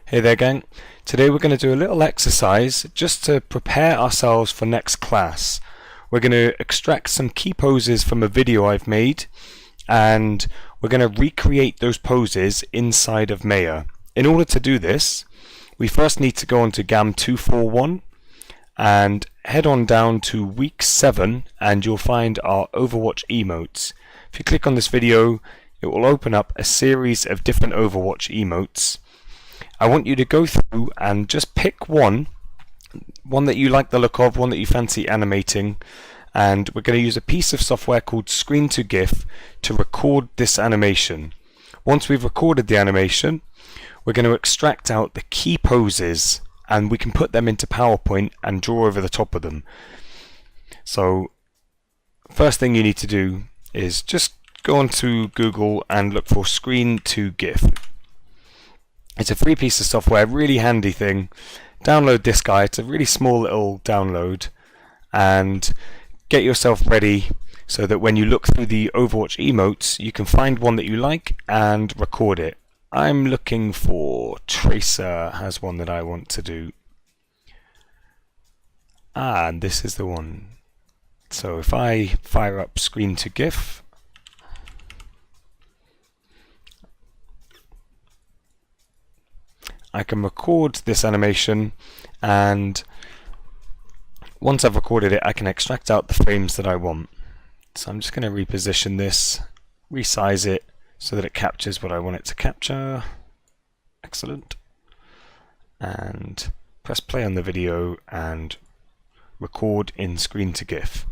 Hey there gang, today we're going to do a little exercise just to prepare ourselves for next class. We're going to extract some key poses from a video I've made and we're going to recreate those poses inside of Maya. In order to do this, we first need to go onto GAM 241 and head on down to week 7 and you'll find our Overwatch emotes. If you click on this video, it will open up a series of different Overwatch emotes. I want you to go through and just pick one that you like the look of, one that you fancy animating, and we're going to use a piece of software called Screen to GIF to record this animation. Once we've recorded the animation, we're going to extract out the key poses and we can put them into PowerPoint and draw over the top of them. So first thing you need to do is just go onto Google and look for Screen to GIF. It's a free piece of software, really handy thing. Download this guy, it's a really small little download, and get yourself ready so that when you look through the Overwatch emotes you can find one that you like and record it. I'm looking for Tracer has one that I want to do. And this is the one. So if I fire up Screen to GIF, I can record this animation, and once I've recorded it I can extract out the frames that I want. So I'm just going to reposition this, resize it so that it captures what I want it to capture. Excellent. And press play on the video and record in Screen to GIF.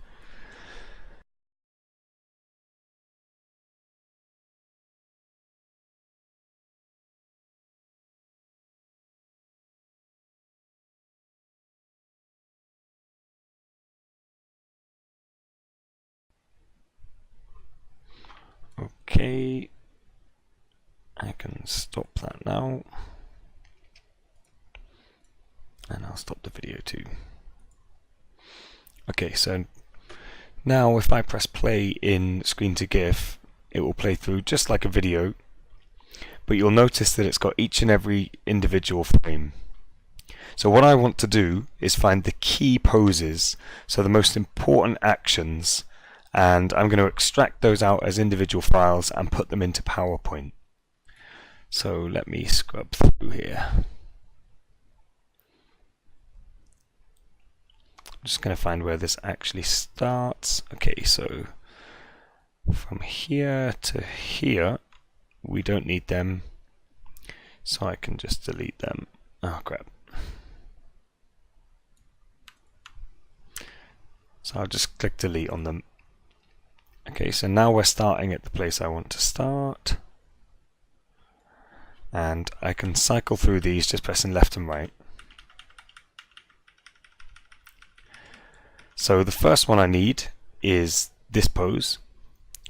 Okay, I can stop that now, and I'll stop the video too. Okay, so now if I press play in Screen to GIF, it will play through just like a video, but you'll notice that it's got each and every individual frame. So what I want to do is find the key poses, so the most important actions, and I'm going to extract those out as individual files and put them into PowerPoint. So let me scrub through here. I'm just going to find where this actually starts. Okay, so from here to here we don't need them, so I can just delete them. Oh crap. So I'll just click delete on them. Okay, so now we're starting at the place I want to start, and I can cycle through these just pressing left and right. So the first one I need is this pose,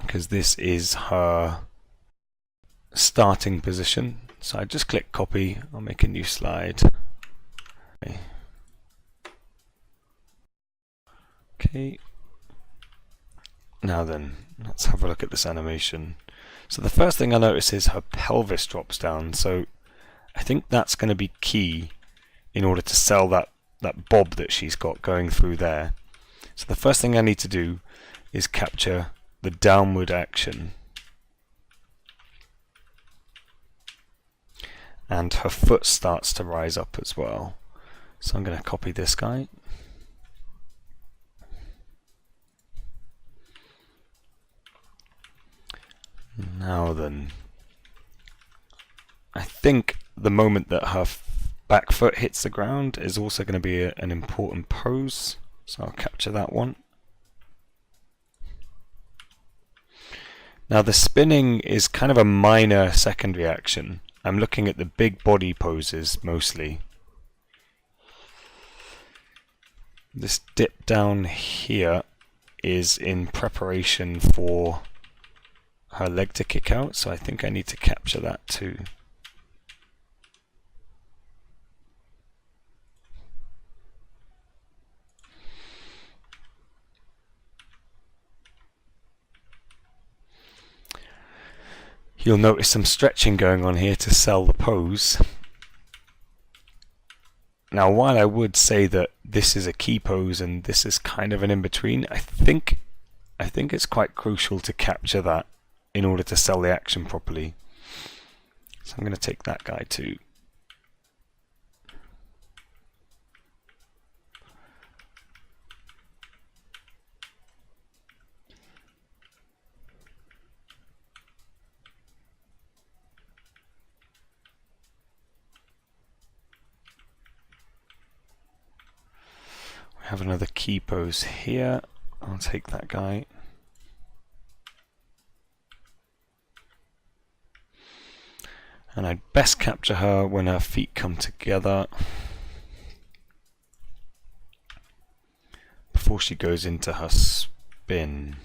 because this is her starting position. So I just click copy, I'll make a new slide. Okay. Now then, let's have a look at this animation. So the first thing I notice is her pelvis drops down, so I think that's going to be key in order to sell that bob that she's got going through there. So the first thing I need to do is capture the downward action. And her foot starts to rise up as well. So I'm going to copy this guy. Now then, I think the moment that her back foot hits the ground is also going to be an important pose, so I'll capture that one. Now the spinning is kind of a minor secondary action. I'm looking at the big body poses mostly. This dip down here is in preparation for her leg to kick out, so I think I need to capture that too. You'll notice some stretching going on here to sell the pose. Now, while I would say that this is a key pose and this is kind of an in-between, I think it's quite crucial to capture that in order to sell the action properly. So I'm going to take that guy too. We have another key pose here. I'll take that guy. And I'd best capture her when her feet come together before she goes into her spin.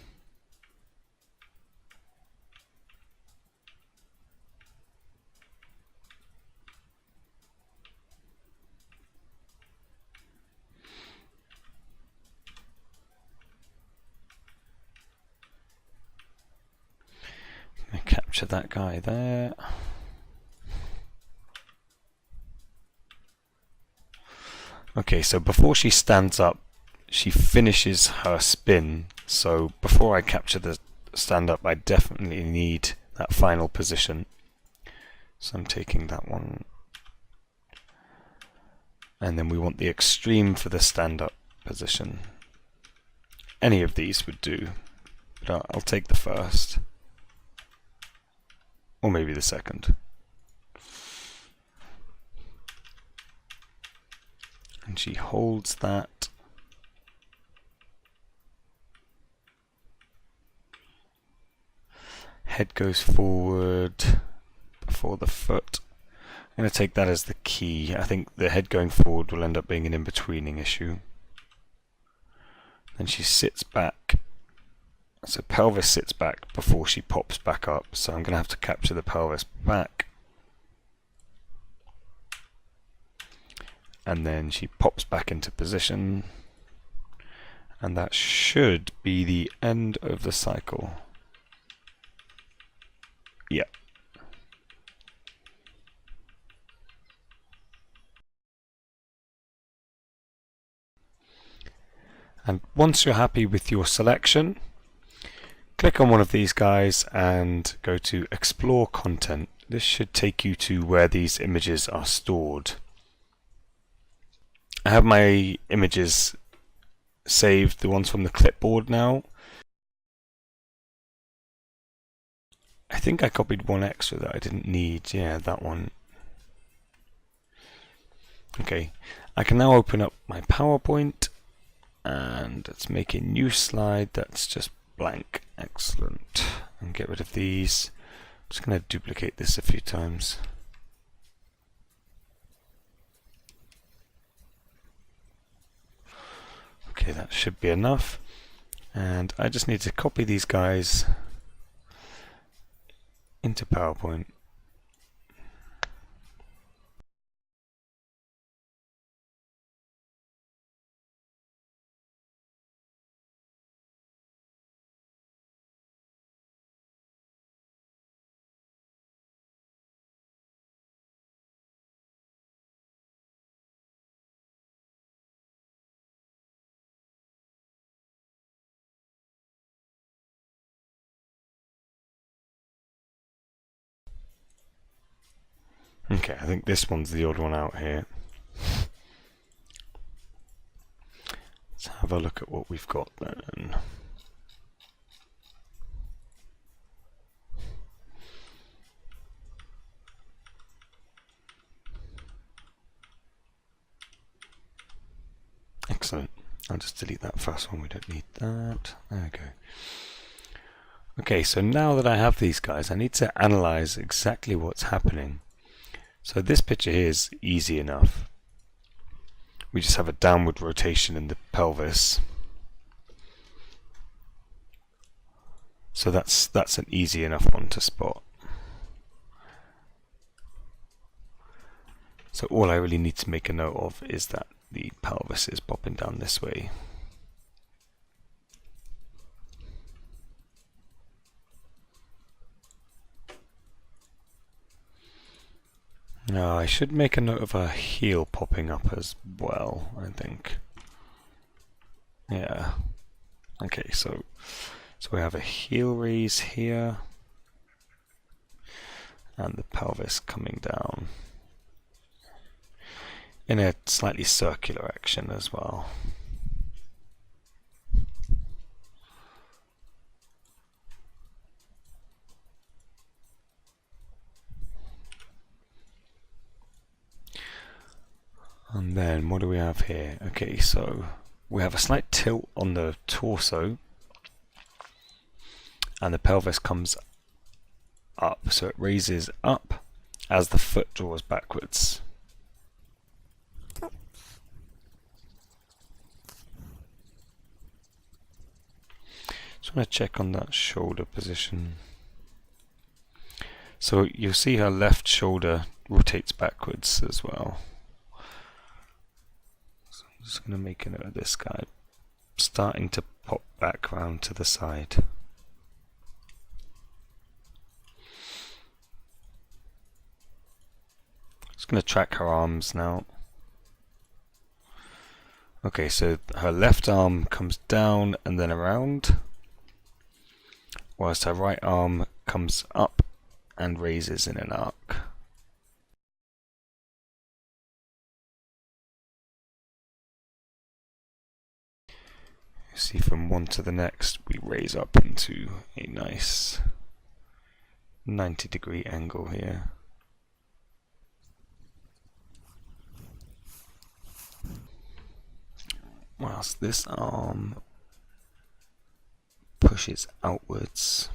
I capture that guy there. Okay, so before she stands up, she finishes her spin. So before I capture the stand up, I definitely need that final position. So I'm taking that one. And then we want the extreme for the stand up position. Any of these would do, but I'll take the first. Or maybe the second. And she holds that. Head goes forward before the foot. I'm going to take that as the key. I think the head going forward will end up being an in-betweening issue. Then she sits back. So pelvis sits back before she pops back up. So I'm going to have to capture the pelvis back. And then she pops back into position. And that should be the end of the cycle. Yeah. And once you're happy with your selection, click on one of these guys and go to Explore Content. This should take you to where these images are stored. I have my images saved, the ones from the clipboard now. I think I copied one extra that I didn't need. Yeah, that one. Okay, I can now open up my PowerPoint and let's make a new slide that's just blank. Excellent. And get rid of these. I'm just going to duplicate this a few times. Okay, that should be enough. And I just need to copy these guys into PowerPoint. Okay, I think this one's the odd one out here. Let's have a look at what we've got then. Excellent. I'll just delete that first one, we don't need that. There we go. Okay, so now that I have these guys, I need to analyze exactly what's happening. So this picture here is easy enough. We just have a downward rotation in the pelvis. So that's an easy enough one to spot. So all I really need to make a note of is that the pelvis is popping down this way. Now I should make a note of her heel popping up as well, I think. Yeah. Okay, so we have a heel raise here, and the pelvis coming down in a slightly circular action as well. And then what do we have here? Okay, so we have a slight tilt on the torso, and the pelvis comes up, so it raises up as the foot draws backwards. Just want to check on that shoulder position. So you'll see her left shoulder rotates backwards as well. So I'm just going to make a note of this guy starting to pop back round to the side. Just going to track her arms now. Okay, so her left arm comes down and then around, whilst her right arm comes up and raises in an arc. You see, from one to the next we raise up into a nice 90-degree angle here. Whilst this arm pushes outwards.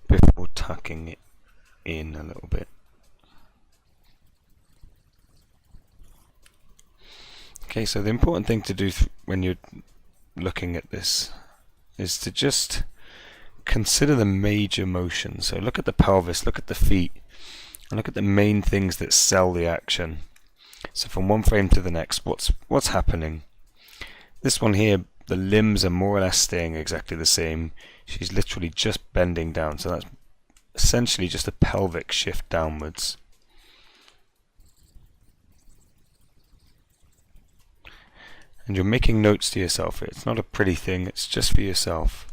Before tucking it in a little bit. Okay, so the important thing to do when you're looking at this is to just consider the major motion. So look at the pelvis, look at the feet, and look at the main things that sell the action. So from one frame to the next, what's happening? This one here, the limbs are more or less staying exactly the same. She's literally just bending down, so that's essentially just a pelvic shift downwards. And you're making notes to yourself here. It's not a pretty thing, it's just for yourself.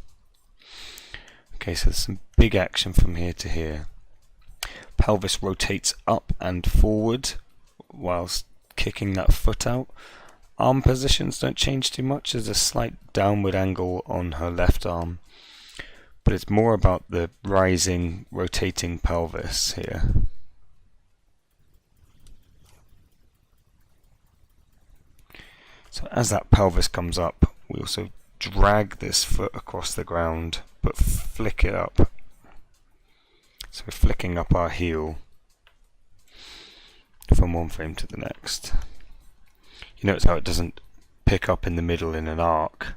Okay, so there's some big action from here to here. Pelvis rotates up and forward whilst kicking that foot out. Arm positions don't change too much. There's a slight downward angle on her left arm, but it's more about the rising, rotating pelvis here. So as that pelvis comes up, we also drag this foot across the ground, but flick it up. So we're flicking up our heel from one frame to the next. You notice how it doesn't pick up in the middle in an arc.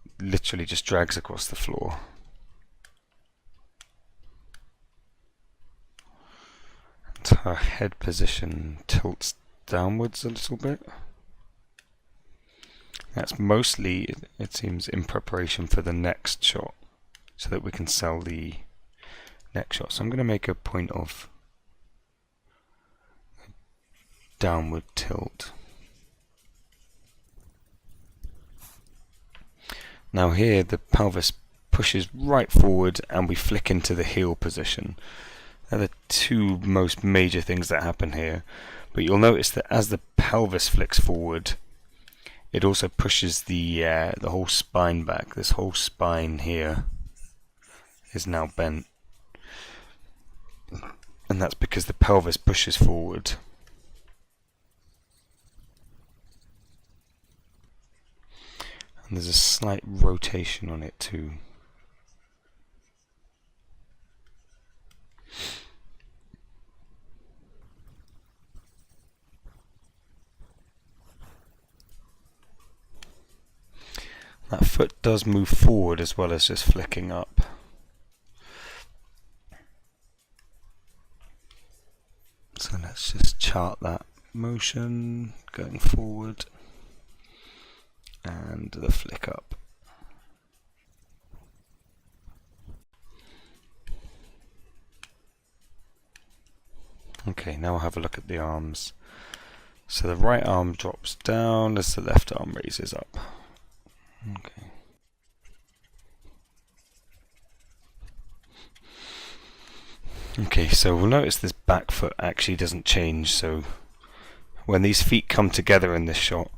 It literally just drags across the floor. And her head position tilts downwards a little bit. That's mostly, it seems, in preparation for the next shot, so that we can sell the next shot. So I'm going to make a point of downward tilt. Now here the pelvis pushes right forward and we flick into the heel position. They're the two most major things that happen here. But you'll notice that as the pelvis flicks forward, it also pushes the whole spine back. This whole spine here is now bent. And that's because the pelvis pushes forward. And there's a slight rotation on it too. That foot does move forward as well as just flicking up. So let's just chart that motion going forward and the flick up. Okay, now we'll have a look at the arms. So the right arm drops down as the left arm raises up. Okay. Okay, so we'll notice this back foot actually doesn't change, so when these feet come together in this shot,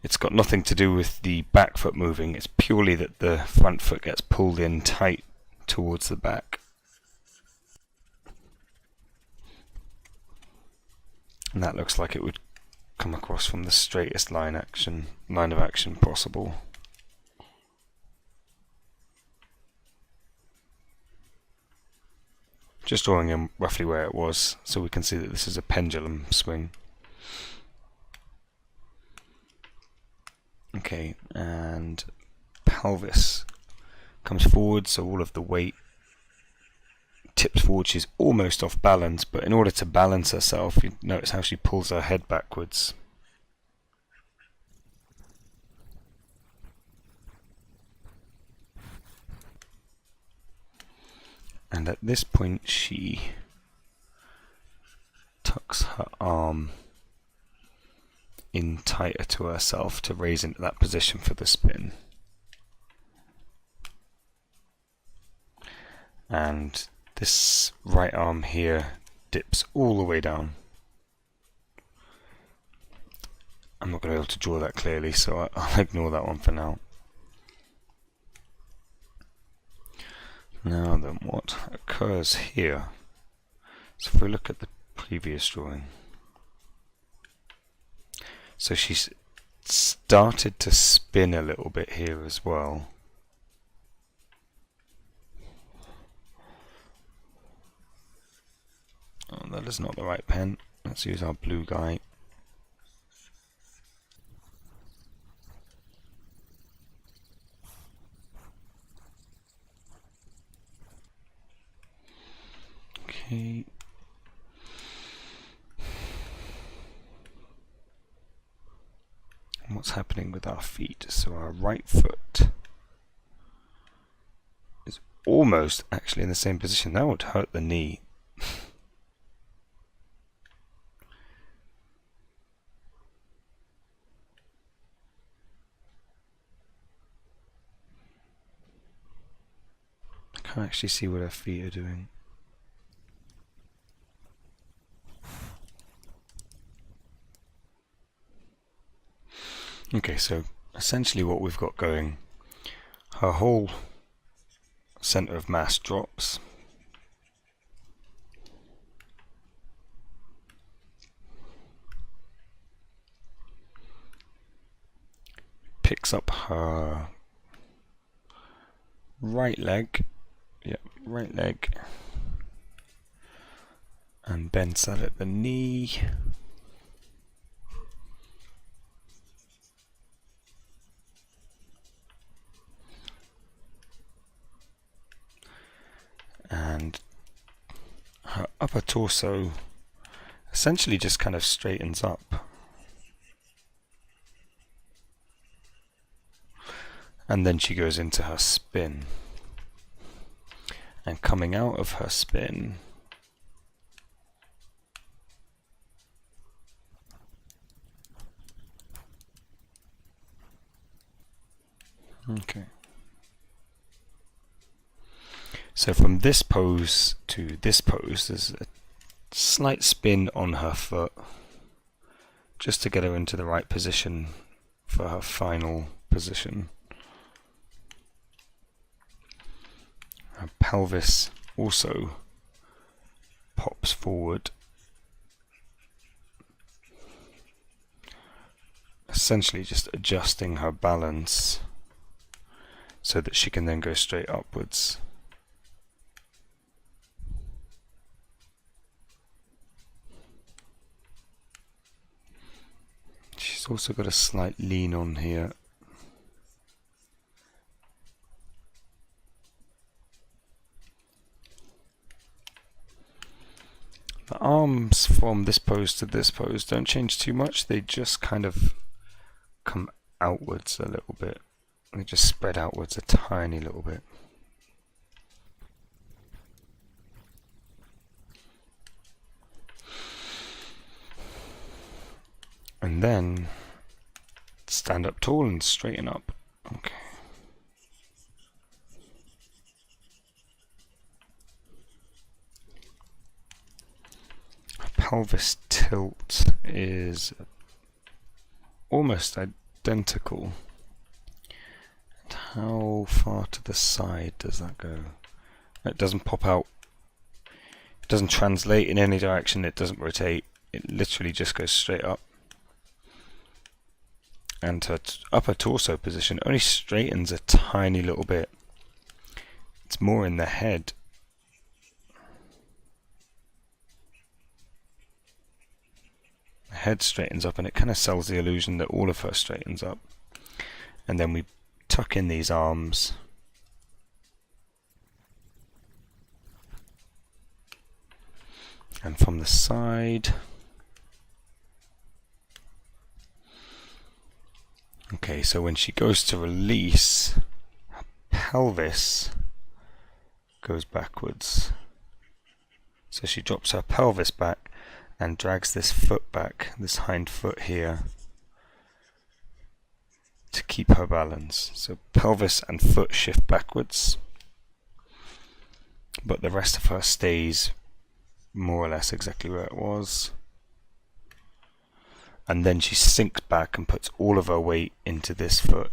it's got nothing to do with the back foot moving, it's purely that the front foot gets pulled in tight towards the back. And that looks like it would come across from the straightest line of action possible. Just drawing in roughly where it was, so we can see that this is a pendulum swing. Okay, and pelvis comes forward, so all of the weight tips forward. She's almost off balance, but in order to balance herself, you notice how she pulls her head backwards. And at this point she tucks her arm in tighter to herself to raise into that position for the spin. And this right arm here dips all the way down. I'm not going to be able to draw that clearly, so I'll ignore that one for now. Now then, what occurs here? So if we look at the previous drawing, so she's started to spin a little bit here as well. Oh, that is not the right pen. Let's use our blue guy. Okay. And what's happening with our feet? So our right foot is almost actually in the same position. That would hurt the knee. I can't actually see what her feet are doing. Okay, so essentially what we've got going, her whole center of mass drops. Picks up her right leg, right leg, and bends that at the knee. And her upper torso essentially just kind of straightens up. And then she goes into her spin. And coming out of her spin, okay. So from this pose to this pose, there's a slight spin on her foot, just to get her into the right position for her final position. Her pelvis also pops forward, essentially just adjusting her balance so that she can then go straight upwards. She's also got a slight lean on here. The arms from this pose to this pose don't change too much, they just kind of come outwards a little bit. They just spread outwards a tiny little bit. And then stand up tall and straighten up. Okay. Pelvis tilt is almost identical. And how far to the side does that go? It doesn't pop out. It doesn't translate in any direction. It doesn't rotate. It literally just goes straight up. And to upper torso position only straightens a tiny little bit. It's more in the head. The head straightens up, and it kind of sells the illusion that all of her straightens up. And then we tuck in these arms. And from the side. Okay, so when she goes to release, her pelvis goes backwards. So she drops her pelvis back and drags this foot back, this hind foot here, to keep her balance. So pelvis and foot shift backwards, but the rest of her stays more or less exactly where it was. And then she sinks back and puts all of her weight into this foot.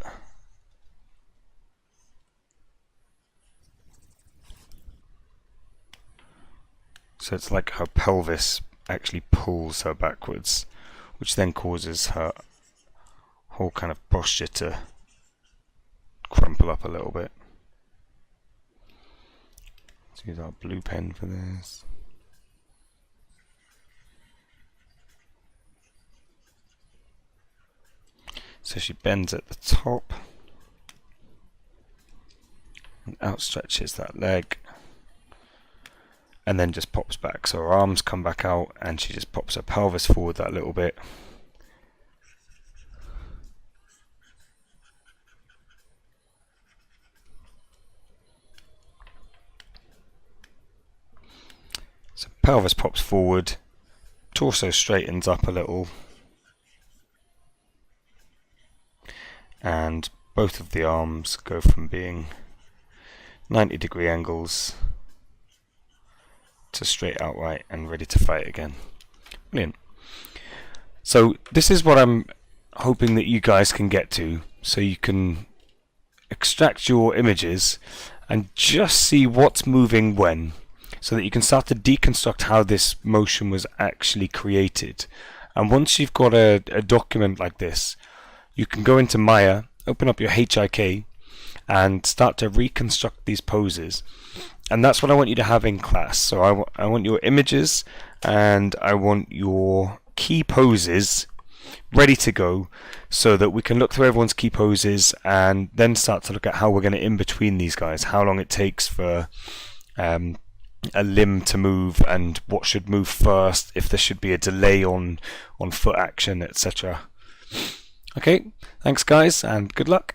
So it's like her pelvis actually pulls her backwards, which then causes her whole kind of posture to crumple up a little bit. Let's use our blue pen for this. So she bends at the top and outstretches that leg, and then just pops back. So her arms come back out and she just pops her pelvis forward that little bit. So pelvis pops forward, torso straightens up a little, and both of the arms go from being 90-degree angles to straight outright and ready to fight again. Brilliant. So this is what I'm hoping that you guys can get to, so you can extract your images and just see what's moving when, so that you can start to deconstruct how this motion was actually created. And once you've got a document like this, you can go into Maya, open up your HIK, and start to reconstruct these poses. And that's what I want you to have in class. So I want your images and I want your key poses ready to go, so that we can look through everyone's key poses and then start to look at how we're going to in between these guys, how long it takes for a limb to move and what should move first, if there should be a delay on foot action, etc. Okay, thanks guys, and good luck.